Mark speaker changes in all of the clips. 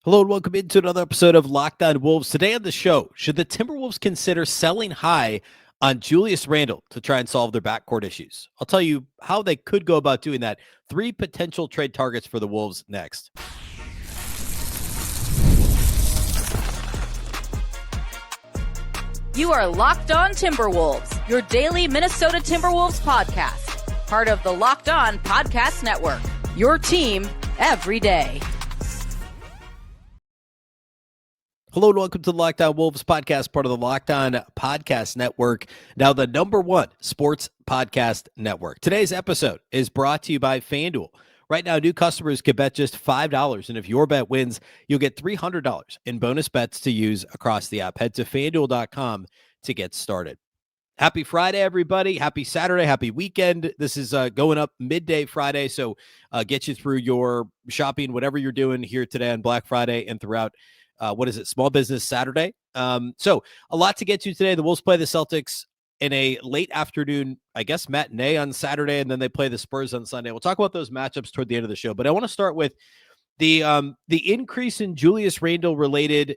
Speaker 1: Hello and welcome into another episode of Locked On Wolves. Today on the show, should the Timberwolves consider selling high on Julius Randle to try and solve their backcourt issues? I'll tell you how they could go about doing that. 3 potential trade targets for the Wolves next.
Speaker 2: You are Locked On Timberwolves, your daily Minnesota Timberwolves podcast. Part of the Locked On Podcast Network, your team every day.
Speaker 1: Hello and welcome to the Locked On Wolves podcast, part of the Locked On Podcast Network, now the #1 sports podcast network. Today's episode is brought to you by FanDuel. Right now, new customers can bet just $5, and if your bet wins, you'll get $300 in bonus bets to use across the app. Head to FanDuel.com to get started. Happy Friday, everybody. Happy Saturday. Happy weekend. This is going up midday Friday, so get you through your shopping, whatever you're doing here today on Black Friday and throughout Small Business Saturday. So a lot to get to today. The Wolves play the Celtics in a late afternoon, I guess, matinee on Saturday, and then they play the Spurs on Sunday. We'll talk about those matchups toward the end of the show, but I want to start with the increase in Julius Randle related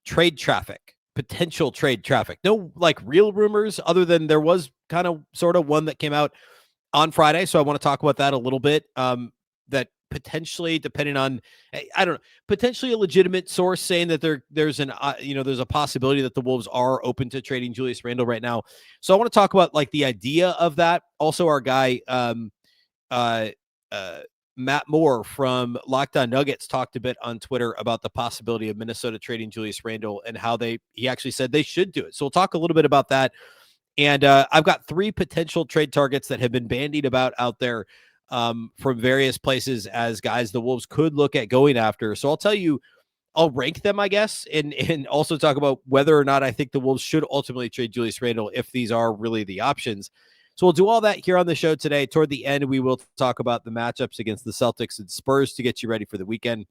Speaker 1: trade traffic, potential trade traffic. No like real rumors other than there was kind of sort of one that came out on Friday. So I want to talk about that a little bit. That potentially, depending on, I don't know, potentially a legitimate source saying that there's a possibility that the Wolves are open to trading Julius Randle right now. So I want to talk about like the idea of that. Also, our guy Matt Moore from Locked On Nuggets talked a bit on Twitter about the possibility of Minnesota trading Julius Randle and how he actually said they should do it. So we'll talk a little bit about that. And I've got 3 potential trade targets that have been bandied about out there from various places as guys the Wolves could look at going after. So I'll tell you, I'll rank them, I guess, and also talk about whether or not I think the Wolves should ultimately trade Julius Randle if these are really the options. So we'll do all that here on the show today. Toward the end, we will talk about the matchups against the Celtics and Spurs to get you ready for the weekend.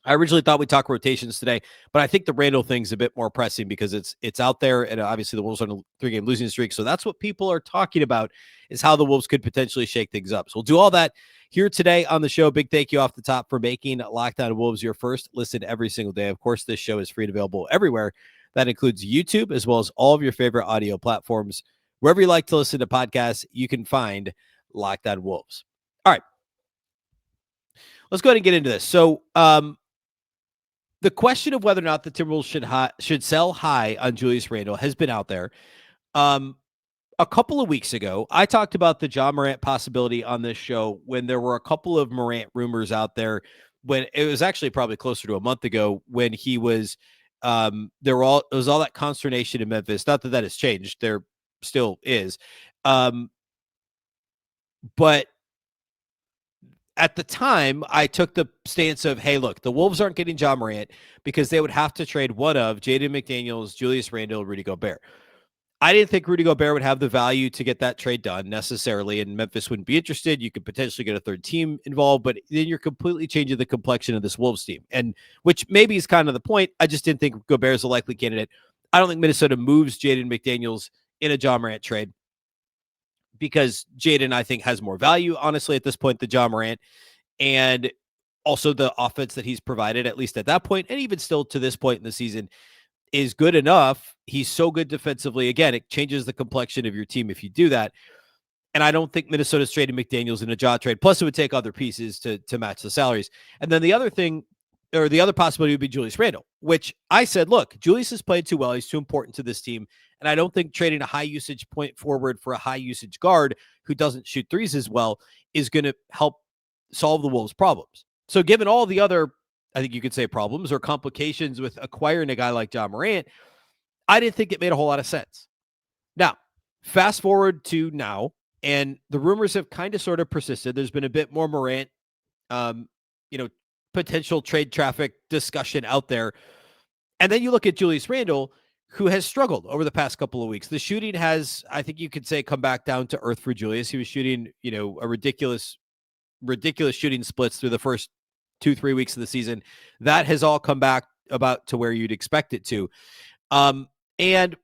Speaker 1: I originally thought we'd talk rotations today, but I think the Randle thing's a bit more pressing because it's out there, and obviously the Wolves are on a 3-game losing streak. So that's what people are talking about, is how the Wolves could potentially shake things up. So we'll do all that here today on the show. Big thank you off the top for making Locked On Wolves your first listen every single day. Of course, this show is free and available everywhere. That includes YouTube, as well as all of your favorite audio platforms. Wherever you like to listen to podcasts, you can find Locked On Wolves. All right, let's go ahead and get into this. So, the question of whether or not the Timberwolves should sell high on Julius Randle has been out there. A couple of weeks ago, I talked about the Ja Morant possibility on this show when there were a couple of Morant rumors out there. When it was actually probably closer to a month ago, when he was, it was all that consternation in Memphis. Not that has changed; there still is, but at the time, I took the stance of, hey, look, the Wolves aren't getting Ja Morant because they would have to trade one of Jaden McDaniels, Julius Randle, Rudy Gobert. I didn't think Rudy Gobert would have the value to get that trade done necessarily, and Memphis wouldn't be interested. You could potentially get a third team involved, but then you're completely changing the complexion of this Wolves team, and which maybe is kind of the point. I just didn't think Gobert is a likely candidate. I don't think Minnesota moves Jaden McDaniels in a Ja Morant trade, because Jaden, I think, has more value, honestly, at this point than Ja Morant. And also the offense that he's provided, at least at that point, and even still to this point in the season, is good enough. He's so good defensively. Again, it changes the complexion of your team if you do that. And I don't think Minnesota's trading McDaniels in a Ja trade. Plus, it would take other pieces to match the salaries. And then the other thing, or the other possibility, would be Julius Randle, which I said, look, Julius has played too well. He's too important to this team. And I don't think trading a high usage point forward for a high usage guard who doesn't shoot threes as well is going to help solve the Wolves' problems. So given all the other, I think you could say, problems or complications with acquiring a guy like Ja Morant, I didn't think it made a whole lot of sense. Now, fast forward to now, and the rumors have kind of sort of persisted. There's been a bit more Morant, potential trade traffic discussion out there. And then you look at Julius Randle, who has struggled over the past couple of weeks. The shooting has, I think you could say, come back down to earth for Julius. He was shooting, a ridiculous shooting splits through the first 2-3 weeks of the season. That has all come back about to where you'd expect it to. And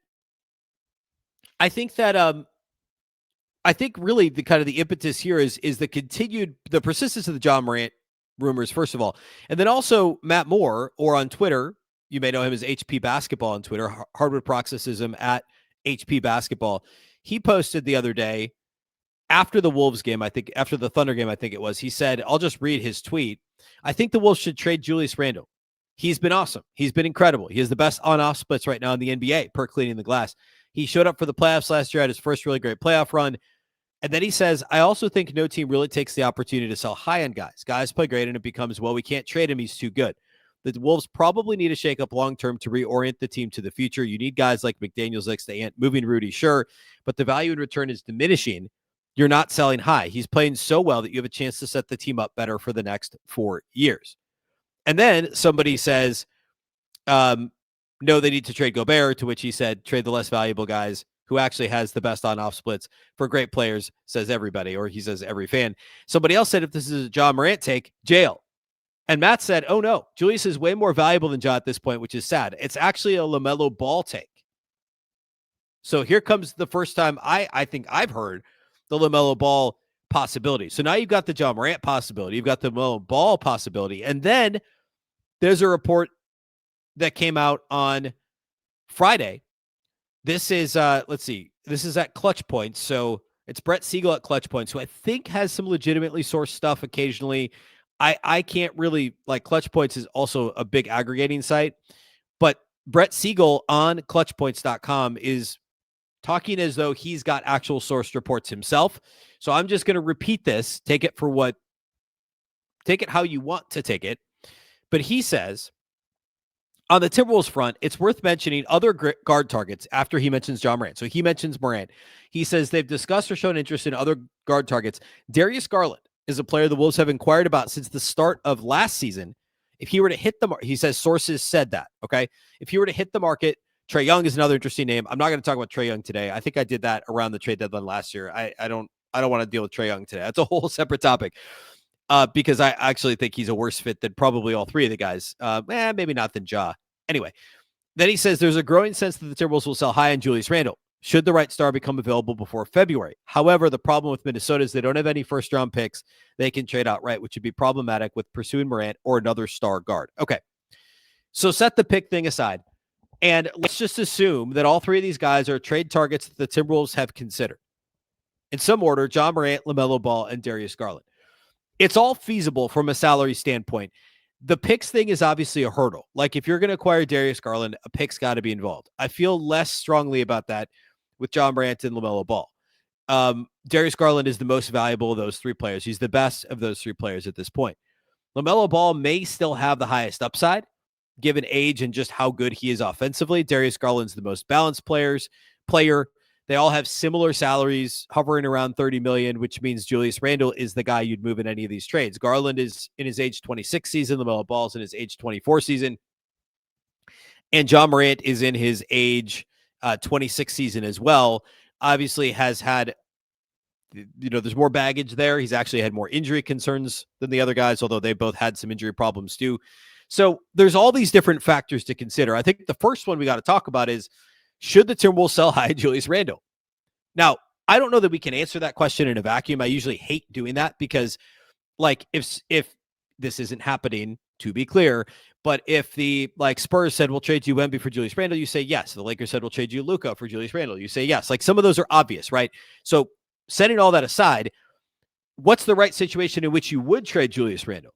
Speaker 1: I think that, I think really the kind of the impetus here is the persistence of the Ja Morant rumors, first of all. And then also Matt Moore, or on Twitter, you may know him as HP Basketball on Twitter, Hardwood Paroxysm at HP Basketball. He posted the other day after the Wolves game, I think after the Thunder game, I think it was, he said, I'll just read his tweet. I think the Wolves should trade Julius Randle. He's been awesome. He's been incredible. He has the best on-off splits right now in the NBA per cleaning the glass. He showed up for the playoffs last year at his first really great playoff run. And then he says, I also think no team really takes the opportunity to sell high-end guys. Guys play great, and it becomes, well, we can't trade him. He's too good. The Wolves probably need a shakeup long-term to reorient the team to the future. You need guys like McDaniels, like the Ant, moving Rudy, sure, but the value in return is diminishing. You're not selling high. He's playing so well that you have a chance to set the team up better for the next 4 years. And then somebody says, no, they need to trade Gobert, to which he said, trade the less valuable guys who actually has the best on-off splits for great players, says everybody, or he says every fan. Somebody else said, if this is a John Morant take, jail. And Matt said, oh no, Julius is way more valuable than John at this point, which is sad. It's actually a LaMelo Ball take. So here comes the first time I think I've heard the LaMelo Ball possibility. So now you've got the John Morant possibility. You've got the LaMelo Ball possibility. And then there's a report that came out on Friday. This is, let's see, this is at Clutch Points. So it's Brett Siegel at Clutch Points, who I think has some legitimately sourced stuff occasionally. I can't really, like, Clutch Points is also a big aggregating site, but Brett Siegel on clutchpoints.com is talking as though he's got actual sourced reports himself. So I'm just going to repeat this, take it how you want to take it. But he says, on the Timberwolves front, it's worth mentioning other guard targets after he mentions John Morant. So he mentions Morant. He says they've discussed or shown interest in other guard targets. Darius Garland is a player the Wolves have inquired about since the start of last season. If he were to hit the market, he says sources said that, okay? If he were to hit the market, Trae Young is another interesting name. I'm not going to talk about Trae Young today. I think I did that around the trade deadline last year. I don't want to deal with Trae Young today. That's a whole separate topic. Because I actually think he's a worse fit than probably all three of the guys. Maybe not than Ja. Anyway, then he says there's a growing sense that the Timberwolves will sell high on Julius Randle should the right star become available before February. However, the problem with Minnesota is they don't have any first-round picks they can trade outright, which would be problematic with pursuing Morant or another star guard. Okay, so set the pick thing aside, and let's just assume that all three of these guys are trade targets that the Timberwolves have considered. In some order, John Morant, LaMelo Ball, and Darius Garland. It's all feasible from a salary standpoint. The picks thing is obviously a hurdle. Like, if you're going to acquire Darius Garland, a pick's got to be involved. I feel less strongly about that with John Morant and LaMelo Ball. Darius Garland is the most valuable of those three players. He's the best of those three players at this point. LaMelo Ball may still have the highest upside, given age and just how good he is offensively. Darius Garland's the most balanced player. They all have similar salaries, hovering around $30 million, which means Julius Randle is the guy you'd move in any of these trades. Garland is in his age 26 season. LaMelo Ball's in his age 24 season. And John Morant is in his age 26 season as well. Obviously has had, there's more baggage there. He's actually had more injury concerns than the other guys, although they both had some injury problems too. So there's all these different factors to consider. I think the first one we got to talk about is, should the Timberwolves sell high Julius Randle? Now, I don't know that we can answer that question in a vacuum. I usually hate doing that because, like, if this isn't happening, to be clear, but if the Spurs said we'll trade you Wemby for Julius Randle, you say yes. The Lakers said we'll trade you Luka for Julius Randle, you say yes. Like, some of those are obvious, right? So setting all that aside, what's the right situation in which you would trade Julius Randle?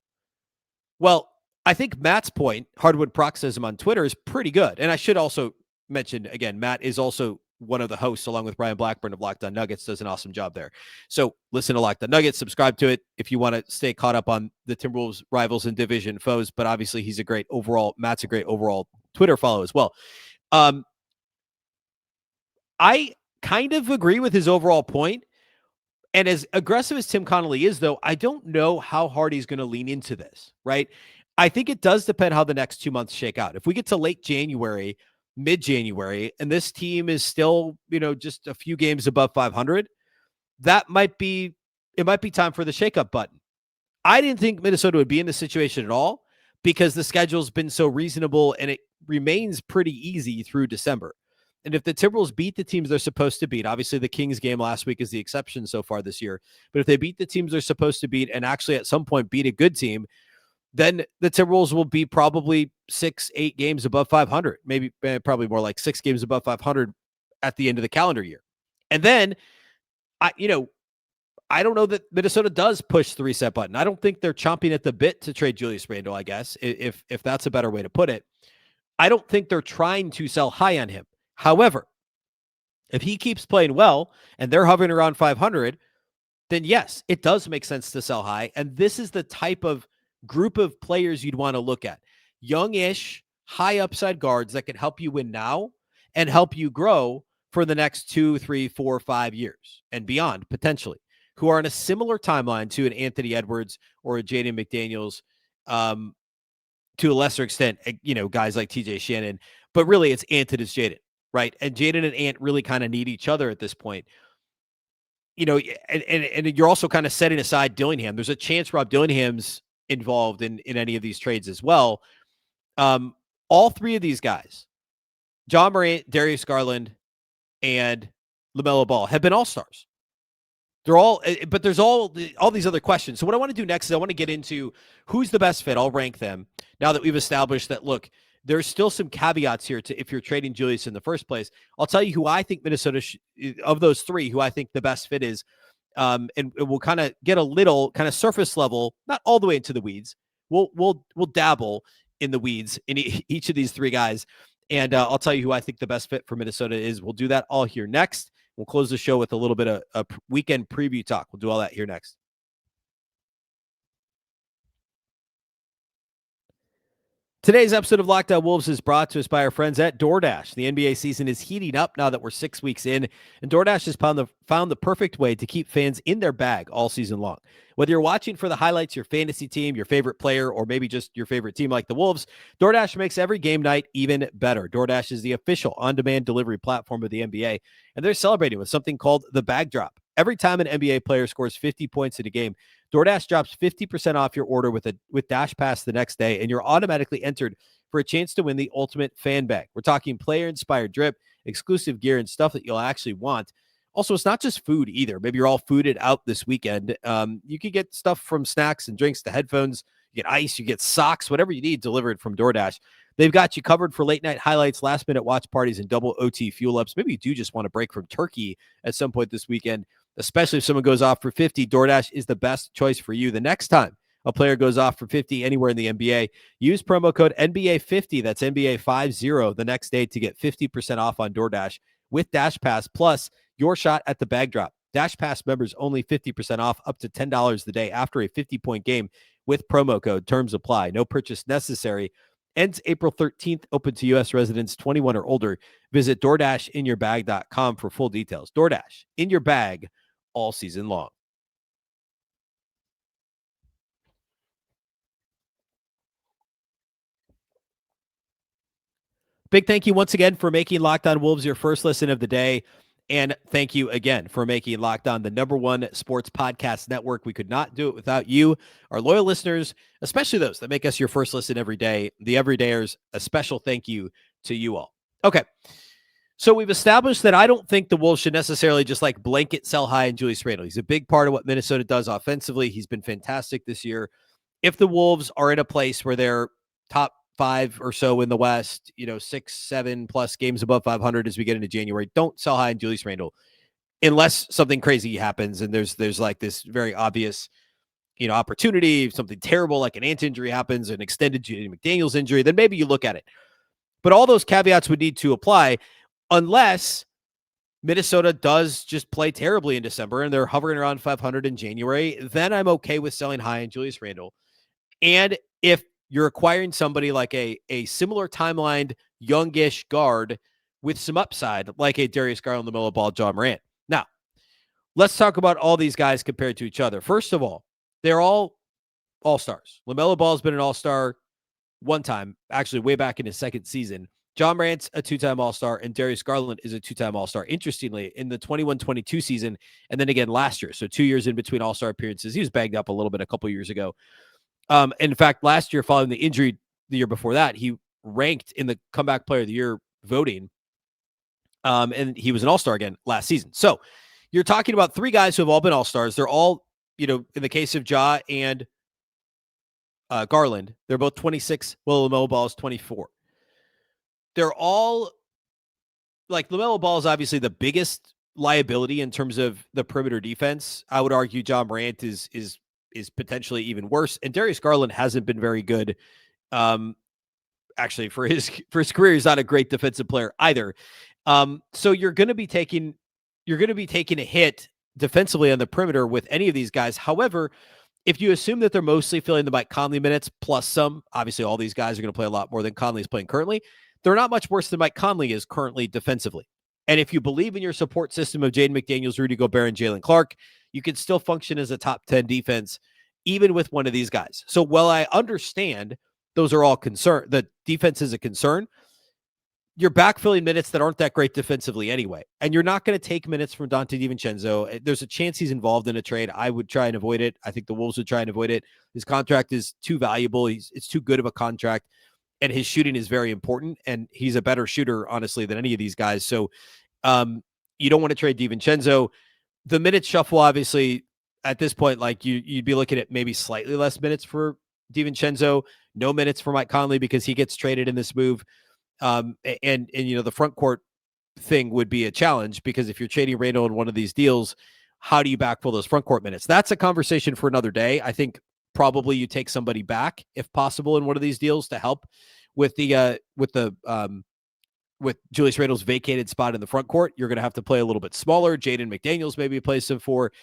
Speaker 1: Well, I think Matt's point, Hardwood Paroxysm on Twitter, is pretty good. And I should also mention, again, Matt is also one of the hosts, along with Brian Blackburn of Locked On Nuggets, does an awesome job there. So listen to Locked On Nuggets, subscribe to it if you want to stay caught up on the Timberwolves rivals and division foes. But obviously Matt's a great overall Twitter follow as well. I kind of agree with his overall point. And as aggressive as Tim Conley is, though, I don't know how hard he's going to lean into this, right? I think it does depend how the next 2 months shake out. If we get to late January, mid-January, and this team is still, just a few games above 500, it might be time for the shakeup button. I didn't think Minnesota would be in this situation at all because the schedule's been so reasonable and it remains pretty easy through December. And if the Timberwolves beat the teams they're supposed to beat, obviously the Kings game last week is the exception so far this year, but if they beat the teams they're supposed to beat and actually at some point beat a good team, then the Timberwolves will be probably 6-8 games above 500, maybe probably more like 6 games above 500 at the end of the calendar year. And then I don't know that Minnesota does push the reset button. I don't think they're chomping at the bit to trade Julius Randle, I guess, if that's a better way to put it. I don't think they're trying to sell high on him. However, if he keeps playing well and they're hovering around 500, then yes, it does make sense to sell high. And this is the type of group of players you'd want to look at. Youngish, high upside guards that can help you win now and help you grow for the next 2, 3, 4, 5 years and beyond, potentially, who are on a similar timeline to an Anthony Edwards or a Jaden McDaniels, to a lesser extent, guys like TJ Shannon. But really, it's Ant and it's Jaden, right? And Jaden and Ant really kind of need each other at this point. And you're also kind of setting aside Dillingham. There's a chance Rob Dillingham's involved in any of these trades as well. All three of these guys, John Morant, Darius Garland, and LaMelo Ball, have been all-stars. They're all, but there's all these other questions. So what I want to do next is I want to get into who's the best fit. I'll rank them now that we've established that, look, there's still some caveats here to if you're trading Julius in the first place. I'll tell you who I think Minnesota of those three, who I think the best fit is. And we'll kind of get a little kind of surface level, not all the way into the weeds. We'll dabble in the weeds in each of these three guys. And I'll tell you who I think the best fit for Minnesota is. We'll do that all here next. We'll close the show with a little bit of a weekend preview talk. We'll do all that here next. Today's episode of Locked On Wolves is brought to us by our friends at DoorDash. The NBA season is heating up now that we're 6 weeks in, and DoorDash has found the perfect way to keep fans in their bag all season long. Whether you're watching for the highlights, your fantasy team, your favorite player, or maybe just your favorite team like the Wolves, DoorDash makes every game night even better. DoorDash is the official on-demand delivery platform of the NBA, and they're celebrating with something called the Bag Drop. Every time an NBA player scores 50 points in a game, DoorDash drops 50% off your order with Dash Pass the next day, and you're automatically entered for a chance to win the ultimate fan bag. We're talking player-inspired drip, exclusive gear, and stuff that you'll actually want. Also, it's not just food either. Maybe you're all fooded out this weekend. You could get stuff from snacks and drinks to headphones. You get ice, you get socks, whatever you need delivered from DoorDash. They've got you covered for late-night highlights, last-minute watch parties, and double OT fuel-ups. Maybe you do just want to break from turkey at some point this weekend. Especially if someone goes off for 50, DoorDash is the best choice for you. The next time a player goes off for 50 anywhere in the NBA, use promo code NBA50, that's NBA50, the next day to get 50% off on DoorDash with Dash Pass, plus your shot at the bag drop. Dash Pass members only 50% off, up to $10 the day after a 50-point game with promo code. Terms apply. No purchase necessary. Ends April 13th, open to U.S. residents 21 or older. Visit DoorDashInYourBag.com for full details. DoorDash, in your bag all season long. Big thank you once again for making Locked On Wolves your first listen of the day. And thank you again for making Locked On the #1 sports podcast network. We could not do it without you, our loyal listeners, especially those that make us your first listen every day. The everydayers, a special thank you to you all. Okay. So we've established that I don't think the Wolves should necessarily just like blanket sell high in Julius Randle. He's a big part of what Minnesota does offensively. He's been fantastic this year. If the Wolves are in a place where they're top 5 or so in the West, 6, 7 plus games above 500 as we get into January, don't sell high in Julius Randle unless something crazy happens and there's like this very obvious, opportunity, something terrible like an Ant injury happens, an extended Jaden McDaniels injury, then maybe you look at it. But all those caveats would need to apply unless Minnesota does just play terribly in December and they're hovering around 500 in January. Then I'm okay with selling high in Julius Randle. And if you're acquiring somebody like a similar timelined youngish guard with some upside, like a Darius Garland, LaMelo Ball, John Morant. Now, let's talk about all these guys compared to each other. First of all, they're all all-stars. LaMelo Ball has been an all-star one time, actually way back in his second season. John Morant's a 2-time All-Star, and Darius Garland is a 2-time All-Star. Interestingly, in the 21-22 season, and then again last year, so 2 years in between All-Star appearances. He was bagged up a little bit a couple years ago. In fact, last year, following the injury the year before that, he ranked in the Comeback Player of the Year voting, and he was an All-Star again last season. So you're talking about 3 guys who have all been All-Stars. They're all, in the case of Ja and Garland. They're both 26. Well, LaMelo Ball is 24. They're all like LaMelo Ball is obviously the biggest liability in terms of the perimeter defense. I would argue John Morant is potentially even worse, and Darius Garland hasn't been very good. Actually, for his career, he's not a great defensive player either. So you're going to be taking a hit defensively on the perimeter with any of these guys. However, if you assume that they're mostly filling the Mike Conley minutes plus some, obviously all these guys are going to play a lot more than Conley's playing currently. They're not much worse than Mike Conley is currently defensively. And if you believe in your support system of Jaden McDaniels, Rudy Gobert, and Jalen Clark, you can still function as a top 10 defense, even with one of these guys. So while I understand those are all concern, the defense is a concern, you're backfilling minutes that aren't that great defensively anyway. And you're not going to take minutes from Dante DiVincenzo. There's a chance he's involved in a trade. I would try and avoid it. I think the Wolves would try and avoid it. His contract is too valuable. It's too good of a contract. And his shooting is very important. And he's a better shooter, honestly, than any of these guys. So you don't want to trade DiVincenzo. The minute shuffle, obviously, at this point, like you'd be looking at maybe slightly less minutes for DiVincenzo, no minutes for Mike Conley because he gets traded in this move. And the front court thing would be a challenge because if you're trading Randle in one of these deals, how do you backfill those front court minutes? That's a conversation for another day. I think probably you take somebody back if possible in one of these deals to help with with Julius Randle's vacated spot in the front court. You're going to have to play a little bit smaller. Jaden McDaniels maybe plays him for.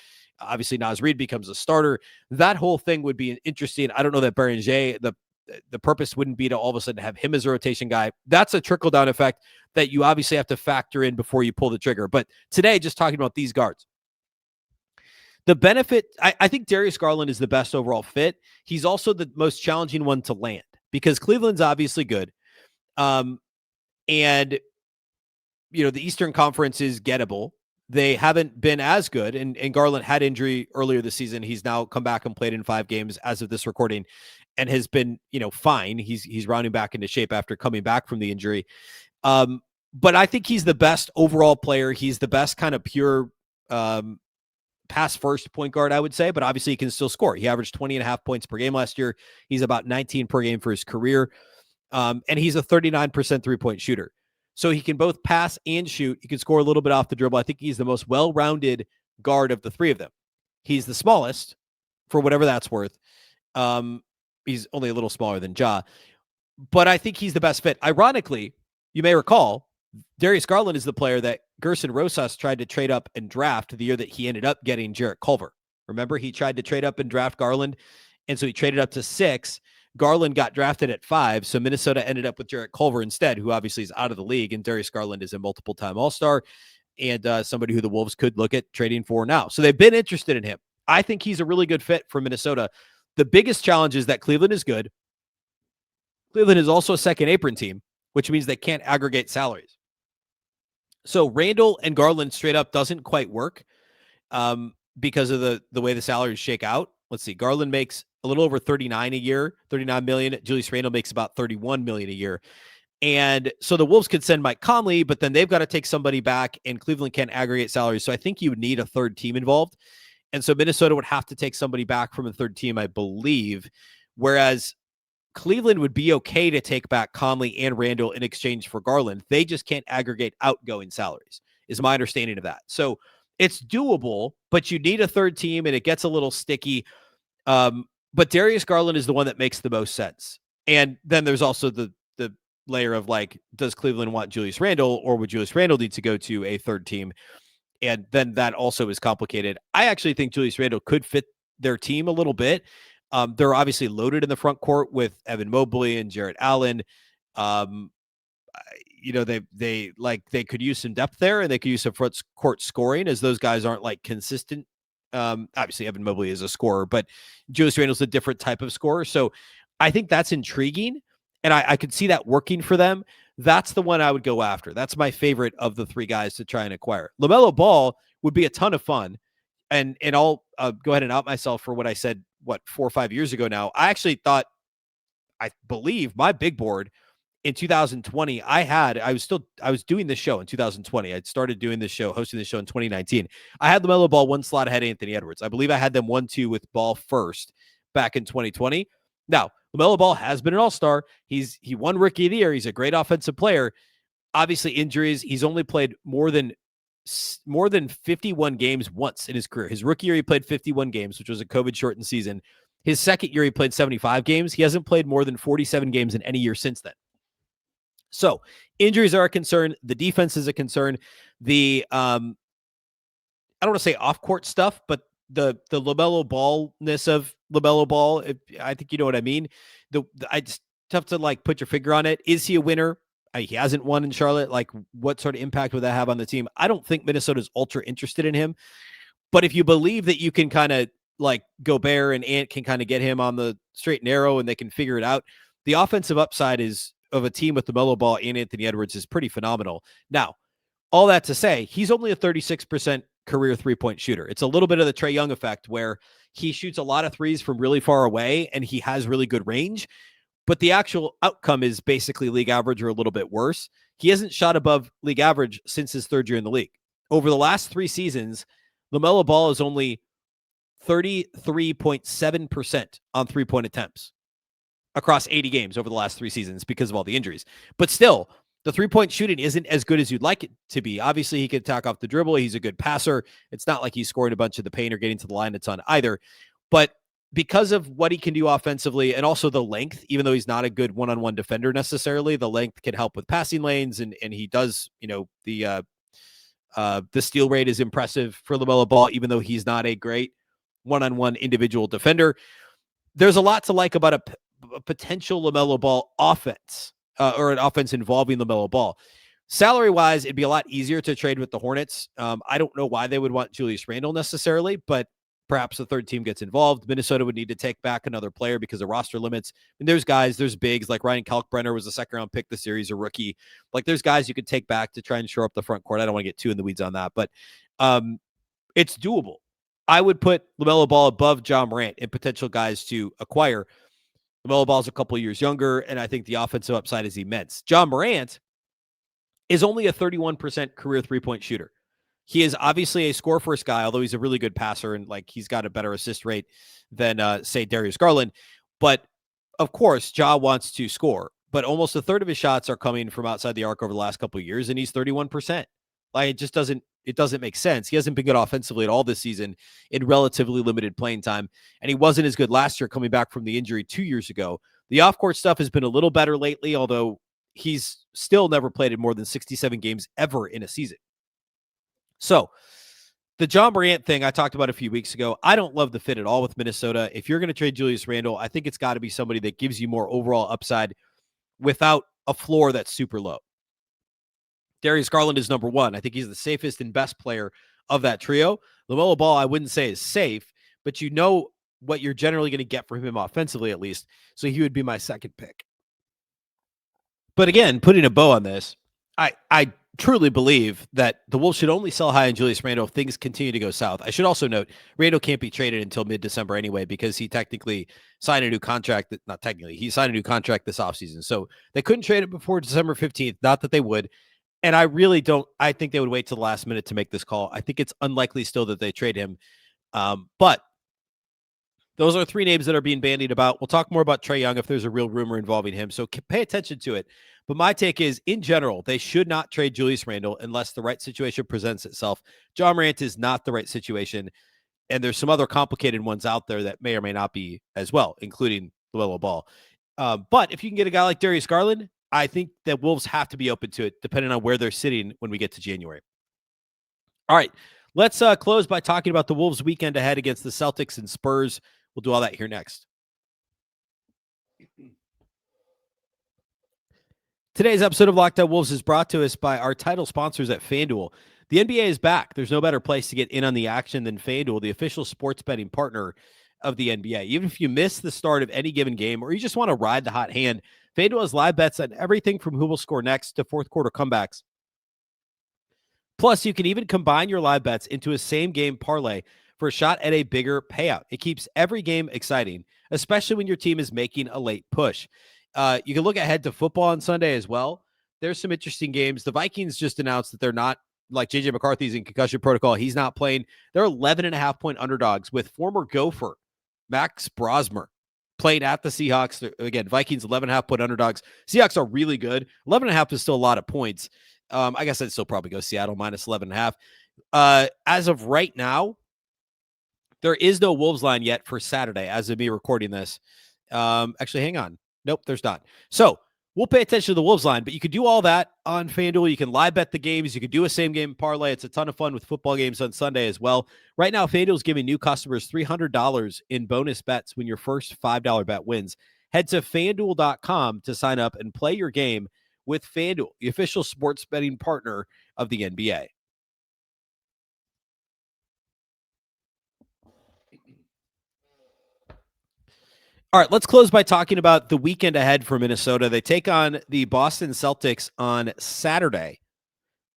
Speaker 1: Obviously, Reid becomes a starter. That whole thing would be interesting. I don't know that Beringer, the purpose wouldn't be to all of a sudden have him as a rotation guy. That's a trickle-down effect that you obviously have to factor in before you pull the trigger. But today, just talking about these guards, the benefit, I think Darius Garland is the best overall fit. He's also the most challenging one to land because Cleveland's obviously good. And, the Eastern Conference is gettable. They haven't been as good, and Garland had injury earlier this season. He's now come back and played in 5 games as of this recording and has been, fine. He's rounding back into shape after coming back from the injury. But I think he's the best overall player. He's the best kind of pure pass first point guard, I would say, but obviously he can still score. He averaged 20.5 points per game last year. He's about 19 per game for his career. And he's a 39% 3-point shooter. So he can both pass and shoot. He can score a little bit off the dribble. I think he's the most well-rounded guard of the 3 of them. He's the smallest, for whatever that's worth. He's only a little smaller than Ja. But I think he's the best fit. Ironically, you may recall, Darius Garland is the player that Gerson Rosas tried to trade up and draft the year that he ended up getting Jarrett Culver. Remember, he tried to trade up and draft Garland, and so he traded up to 6. Garland got drafted at 5, so Minnesota ended up with Jarrett Culver instead, who obviously is out of the league, and Darius Garland is a multiple-time All-Star and somebody who the Wolves could look at trading for now. So they've been interested in him. I think he's a really good fit for Minnesota. The biggest challenge is that Cleveland is good. Cleveland is also a second apron team, which means they can't aggregate salaries. So Randle and Garland straight up doesn't quite work because of the way the salaries shake out. Let's see. Garland makes a little over 39 million. Julius Randle makes about 31 million a year. And so the Wolves could send Mike Conley, but then they've got to take somebody back and Cleveland can't aggregate salaries. So I think you would need a third team involved. And so Minnesota would have to take somebody back from a third team, I believe. Whereas Cleveland would be okay to take back Conley and Randle in exchange for Garland. They just can't aggregate outgoing salaries, is my understanding of that. So it's doable, but you need a third team and it gets a little sticky. But Darius Garland is the one that makes the most sense. And then there's also the layer of like, does Cleveland want Julius Randle or would Julius Randle need to go to a third team? And then that also is complicated. I actually think Julius Randle could fit their team a little bit. They're obviously loaded in the front court with Evan Mobley and Jarrett Allen. They could use some depth there and they could use some front court scoring as those guys aren't like consistent. Obviously Evan Mobley is a scorer, but Julius Randle's a different type of scorer. So I think that's intriguing and I could see that working for them. That's the one I would go after. That's my favorite of the 3 guys to try and acquire. LaMelo Ball would be a ton of fun. And I'll go ahead and out myself for what I said, 4 or 5 years ago now. I actually thought, I believe my big board in 2020, I was doing this show in 2020. I'd started doing this show, hosting this show in 2019. I had LaMelo Ball 1 slot ahead of Anthony Edwards. I believe I had them 1-2 with Ball first back in 2020. Now, LaMelo Ball has been an all-star. He won Rookie of the Year. He's a great offensive player. Obviously, injuries. He's only played more than 51 games once in his career. His rookie year, he played 51 games, which was a COVID-shortened season. His second year, he played 75 games. He hasn't played more than 47 games in any year since then. So injuries are a concern. The defense is a concern. The I don't want to say off-court stuff, but the LaMelo Ballness of LaMelo Ball, I think you know what I mean. It's tough to like put your finger on it. Is he a winner? He hasn't won in Charlotte. Like, what sort of impact would that have on the team? I don't think Minnesota's ultra interested in him. But if you believe that you can kind of like Gobert and Ant can kind of get him on the straight and narrow and they can figure it out, the offensive upside is of a team with LaMelo Ball and Anthony Edwards is pretty phenomenal. Now, all that to say, he's only a 36% career three-point shooter. It's a little bit of the Trae Young effect where he shoots a lot of threes from really far away and he has really good range, but the actual outcome is basically league average or a little bit worse. He hasn't shot above league average since his third year in the league. Over the last 3 seasons, LaMelo Ball is only 33.7% on three-point attempts across 80 games over the last 3 seasons because of all the injuries. But still, the three-point shooting isn't as good as you'd like it to be. Obviously, he can attack off the dribble. He's a good passer. It's not like he's scoring a bunch of the paint or getting to the line a ton either. But because of what he can do offensively and also the length, even though he's not a good one-on-one defender necessarily, the length can help with passing lanes. And he does, the steal rate is impressive for LaMelo Ball, even though he's not a great one-on-one individual defender. There's a lot to like about a potential LaMelo Ball offense. Or an offense involving LaMelo Ball. Salary-wise, it'd be a lot easier to trade with the Hornets. I don't know why they would want Julius Randle necessarily, but perhaps the third team gets involved. Minnesota would need to take back another player because of roster limits. And there's bigs like Ryan Kalkbrenner was a second-round pick this year. He's a rookie. Like, there's guys you could take back to try and shore up the front court. I don't want to get too in the weeds on that, but it's doable. I would put LaMelo Ball above Ja Morant and potential guys to acquire. LaMelo Ball's a couple years younger, and I think the offensive upside is immense. Ja Morant is only a 31% career three-point shooter. He is obviously a score-first guy, although he's a really good passer, and like he's got a better assist rate than, say, Darius Garland. But, of course, Ja wants to score, but almost a third of his shots are coming from outside the arc over the last couple of years, and he's 31%. Like, it doesn't make sense. He hasn't been good offensively at all this season in relatively limited playing time, and he wasn't as good last year coming back from the injury 2 years ago. The off-court stuff has been a little better lately, although he's still never played in more than 67 games ever in a season. So the Ja Morant thing I talked about a few weeks ago, I don't love the fit at all with Minnesota. If you're going to trade Julius Randle, I think it's got to be somebody that gives you more overall upside without a floor that's super low. Darius Garland is number 1. I think he's the safest and best player of that trio. LaMelo Ball, I wouldn't say is safe, but you know what you're generally going to get from him offensively at least. So he would be my second pick. But again, putting a bow on this, I truly believe that the Wolves should only sell high on Julius Randle if things continue to go south. I should also note, Randle can't be traded until mid-December anyway because he technically signed a new contract. Not technically, he signed a new contract this offseason. So they couldn't trade it before December 15th. Not that they would. And I really don't. I think they would wait till the last minute to make this call. I think it's unlikely still that they trade him. But those are 3 names that are being bandied about. We'll talk more about Trae Young if there's a real rumor involving him. So pay attention to it. But my take is, in general, they should not trade Julius Randle unless the right situation presents itself. Ja Morant is not the right situation. And there's some other complicated ones out there that may or may not be as well, including LaMelo Ball. But if you can get a guy like Darius Garland, I think that Wolves have to be open to it, depending on where they're sitting when we get to January. All right, let's close by talking about the Wolves weekend ahead against the Celtics and Spurs. We'll do all that here next. Today's episode of Locked On Wolves is brought to us by our title sponsors at FanDuel. The NBA is back. There's no better place to get in on the action than FanDuel, the official sports betting partner of the NBA. Even if you miss the start of any given game or you just want to ride the hot hand, FanDuel has live bets on everything from who will score next to fourth quarter comebacks. Plus, you can even combine your live bets into a same-game parlay for a shot at a bigger payout. It keeps every game exciting, especially when your team is making a late push. You can look ahead to football on Sunday as well. There's some interesting games. The Vikings just announced that they're not, like J.J. McCarthy's in concussion protocol. He's not playing. They're 11.5-point underdogs with former Gopher Max Brosmer playing at the Seahawks. Again, Vikings 11.5-point underdogs. Seahawks are really good. 11.5 is still a lot of points. I guess I'd still probably go Seattle minus 11.5. As of right now, there is no Wolves line yet for Saturday as of me recording this. Actually, hang on. Nope, there's not. So we'll pay attention to the Wolves line, but you can do all that on FanDuel. You can live bet the games. You can do a same game parlay. It's a ton of fun with football games on Sunday as well. Right now, FanDuel is giving new customers $300 in bonus bets when your first $5 bet wins. Head to FanDuel.com to sign up and play your game with FanDuel, the official sports betting partner of the NBA. All right, let's close by talking about the weekend ahead for Minnesota. They take on the Boston Celtics on Saturday,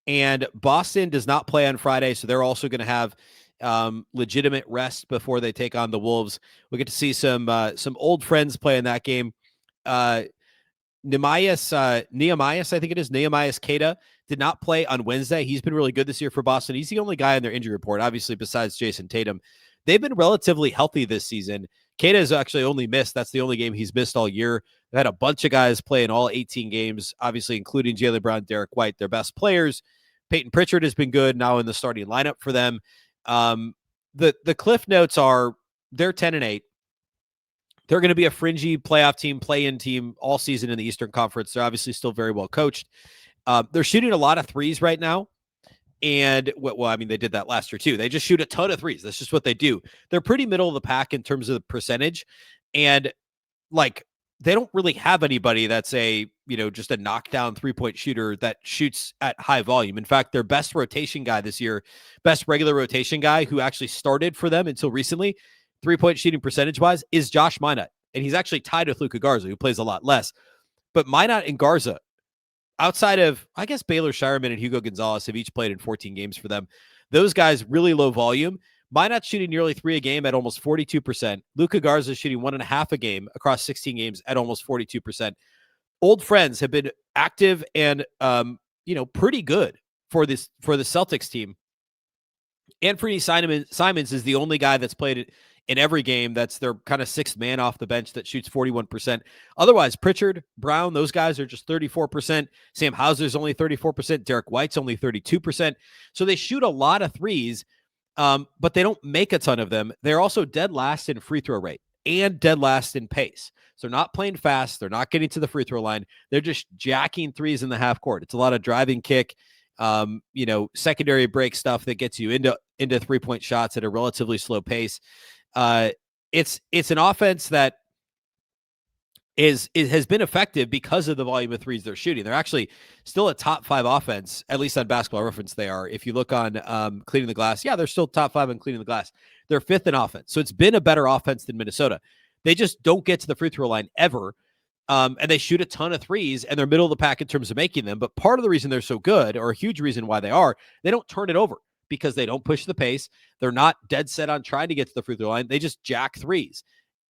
Speaker 1: and Boston does not play on Friday, so they're also going to have legitimate rest before they take on the Wolves. We get to see some old friends play in that game. Nehemias, I think it is, Nehemias Queta did not play on Wednesday. He's been really good this year for Boston. He's the only guy in their injury report, obviously, besides Jason Tatum. They've been relatively healthy this season. Queta has actually only missed. That's the only game he's missed all year. They've had a bunch of guys play in all 18 games, obviously, including Jaylen Brown, Derek White, their best players. Peyton Pritchard has been good now in the starting lineup for them. The cliff notes are they're 10-8. They're going to be a fringy playoff team, play-in team all season in the Eastern Conference. They're obviously still very well coached. They're shooting a lot of threes right now. And, well, I mean, they did that last year too. They just shoot a ton of threes. That's just what they do. They're pretty middle of the pack in terms of the percentage. And, like, they don't really have anybody that's just a knockdown three-point shooter that shoots at high volume. In fact, their best rotation guy this year, best regular rotation guy who actually started for them until recently, three-point shooting percentage-wise, is Josh Minott. And he's actually tied with Luka Garza, who plays a lot less. But Minott and Garza, outside of, I guess, Baylor Shireman and Hugo Gonzalez have each played in 14 games for them. Those guys, really low volume. Minott shooting nearly 3 a game at almost 42%. Luka Garza shooting 1.5 a game across 16 games at almost 42%. Old friends have been active and, pretty good for the Celtics team. Anthony Simons is the only guy that's played in every game. That's their kind of sixth man off the bench that shoots 41%. Otherwise, Pritchard, Brown, those guys are just 34%. Sam Hauser's only 34%. Derek White's only 32%. So they shoot a lot of threes, but they don't make a ton of them. They're also dead last in free throw rate and dead last in pace. So they're not playing fast. They're not getting to the free throw line. They're just jacking threes in the half court. It's a lot of driving kick, secondary break stuff that gets you into 3-point shots at a relatively slow pace. It's an offense that has been effective because of the volume of threes they're shooting. They're actually still a top 5 offense, at least on Basketball Reference. They are. If you look on cleaning the glass, they're still top 5 on cleaning the glass. They're 5th in offense. So it's been a better offense than Minnesota. They just don't get to the free throw line ever. And they shoot a ton of threes, and they're middle of the pack in terms of making them. But part of the reason they're so good, or a huge reason why they don't turn it over because they don't push the pace. They're not dead set on trying to get to the free throw line. They just jack threes.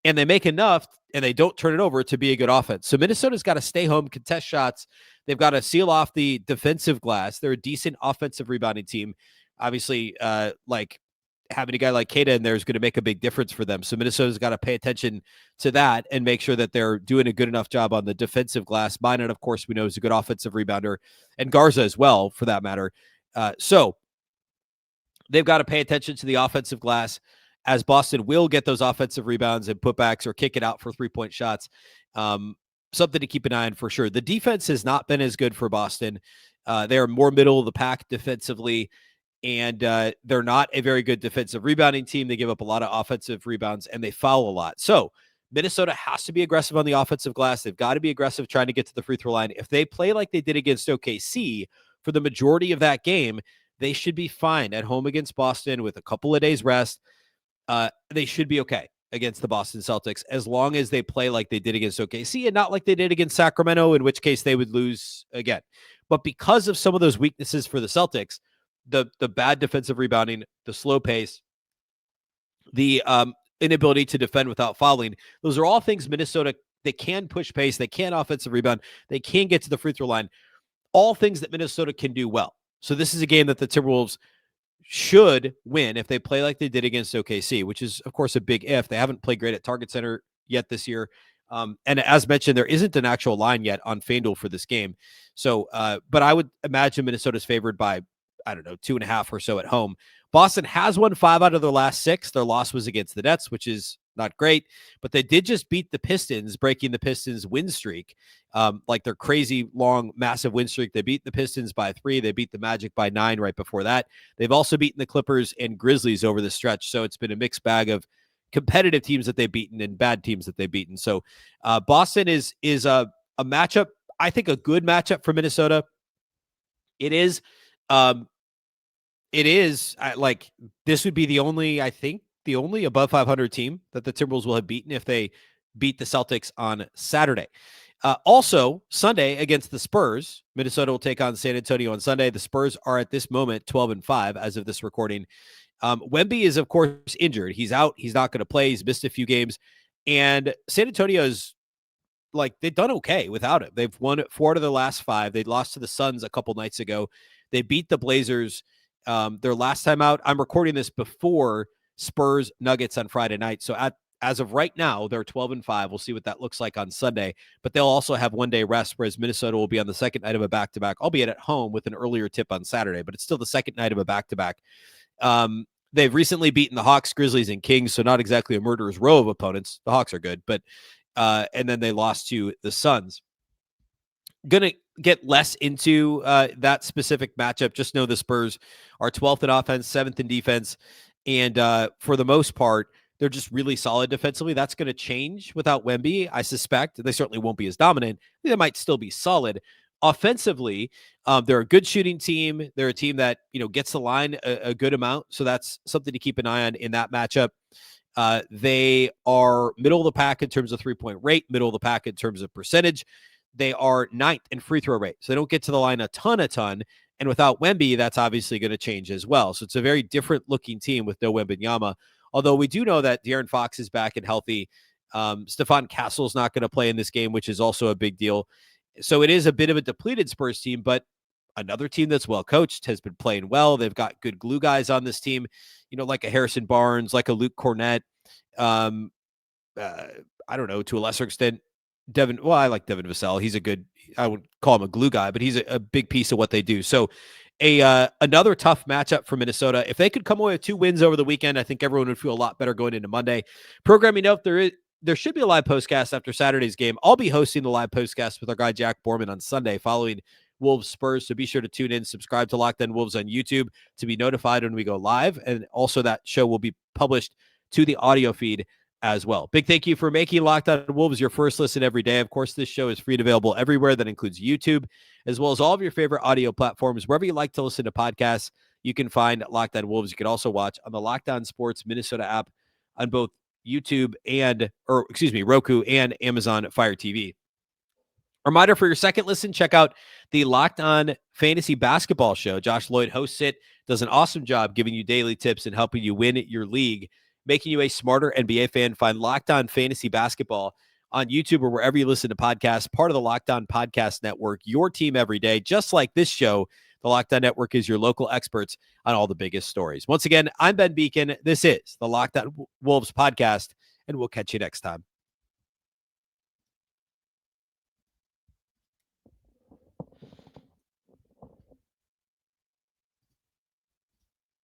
Speaker 1: And they make enough, and they don't turn it over to be a good offense. So Minnesota's got to stay home, contest shots. They've got to seal off the defensive glass. They're a decent offensive rebounding team. Obviously, having a guy like Queta in there is going to make a big difference for them. So Minnesota's got to pay attention to that and make sure that they're doing a good enough job on the defensive glass. Minott, of course, we know is a good offensive rebounder, and Garza as well, for that matter. So they've got to pay attention to the offensive glass, as Boston will get those offensive rebounds and putbacks or kick it out for 3-point shots. Something to keep an eye on for sure. The defense has not been as good for Boston. They are more middle of the pack defensively, and they're not a very good defensive rebounding team. They give up a lot of offensive rebounds, and they foul a lot. So Minnesota has to be aggressive on the offensive glass. They've got to be aggressive trying to get to the free throw line. If they play like they did against OKC for the majority of that game, they should be fine at home against Boston with a couple of days rest. They should be okay against the Boston Celtics as long as they play like they did against OKC and not like they did against Sacramento, in which case they would lose again. But because of some of those weaknesses for the Celtics, the bad defensive rebounding, the slow pace, the inability to defend without fouling, those are all things Minnesota, they can push pace, they can offensive rebound, they can get to the free throw line, all things that Minnesota can do well. So this is a game that the Timberwolves should win if they play like they did against OKC, which is, of course, a big if. They haven't played great at target center yet this year. And as mentioned, there isn't an actual line yet on FanDuel for this game. So, but I would imagine Minnesota's favored by, I don't know, 2.5 or so at home. Boston has won 5 out of their last 6. Their loss was against the Nets, which is not great, but they did just beat the Pistons, breaking the Pistons win streak, like their crazy long, massive win streak. They beat the Pistons by 3. They beat the Magic by 9 right before that. They've also beaten the Clippers and Grizzlies over the stretch. So it's been a mixed bag of competitive teams that they've beaten and bad teams that they've beaten. So Boston is a matchup, I think a good matchup for Minnesota. It is, like, this would be the only above 500 team that the Timberwolves will have beaten if they beat the Celtics on Saturday. Also, Sunday against the Spurs, Minnesota will take on San Antonio on Sunday. The Spurs are at this moment 12-5 as of this recording. Wemby is, of course, injured. He's out. He's not going to play. He's missed a few games. And San Antonio's, like, they've done okay without him. They've won 4 out of their last 5. They lost to the Suns a couple nights ago. They beat the Blazers their last time out. I'm recording this before Spurs Nuggets on Friday night. So as of right now, they're 12-5. We'll see what that looks like on Sunday, but they'll also have 1 day rest, whereas Minnesota will be on the second night of a back-to-back, albeit at home with an earlier tip on Saturday, but it's still the second night of a back-to-back. They've recently beaten the Hawks, Grizzlies, and Kings, so not exactly a murderer's row of opponents. The Hawks are good, but and then they lost to the Suns. Gonna get less into that specific matchup. Just know the Spurs are 12th in offense, 7th in defense, and for the most part, they're just really solid defensively. That's going to change without Wemby, I suspect. They certainly won't be as dominant. They might still be solid. Offensively, they're a good shooting team. They're a team that, gets the line a good amount. So that's something to keep an eye on in that matchup. They are middle of the pack in terms of 3-point rate, middle of the pack in terms of percentage. They are 9th in free throw rate. So they don't get to the line a ton. And without Wemby, that's obviously going to change as well. So it's a very different looking team with no Wembanyama. Although we do know that De'Aaron Fox is back and healthy. Stephon Castle's not going to play in this game, which is also a big deal. So it is a bit of a depleted Spurs team, but another team that's well coached, has been playing well. They've got good glue guys on this team, like a Harrison Barnes, like a Luke Cornett. I don't know, to a lesser extent, I like Devin Vassell. He's I would call him a glue guy, but he's a big piece of what they do. So another tough matchup for Minnesota. If they could come away with 2 wins over the weekend, I think everyone would feel a lot better going into Monday. Programming note, there should be a live postcast after Saturday's game. I'll be hosting the live postcast with our guy Jack Borman on Sunday following Wolves Spurs. So be sure to tune in, subscribe to Locked On Wolves on YouTube to be notified when we go live. And also that show will be published to the audio feed as well. Big thank you for making Locked On Wolves your first listen every day. Of course, this show is free and available everywhere. That includes YouTube, as well as all of your favorite audio platforms. Wherever you like to listen to podcasts, you can find Locked On Wolves. You can also watch on the Locked On Sports Minnesota app on both YouTube Roku and Amazon Fire TV. Reminder for your second listen, check out the Locked On Fantasy Basketball Show. Josh Lloyd hosts it, does an awesome job giving you daily tips and helping you win your league, making you a smarter NBA fan. Find Locked On Fantasy Basketball on YouTube or wherever you listen to podcasts, part of the Locked On Podcast Network, your team every day. Just like this show, the Locked On Network is your local experts on all the biggest stories. Once again, I'm Ben Beecken. This is the Locked On Wolves podcast, and we'll catch you next time.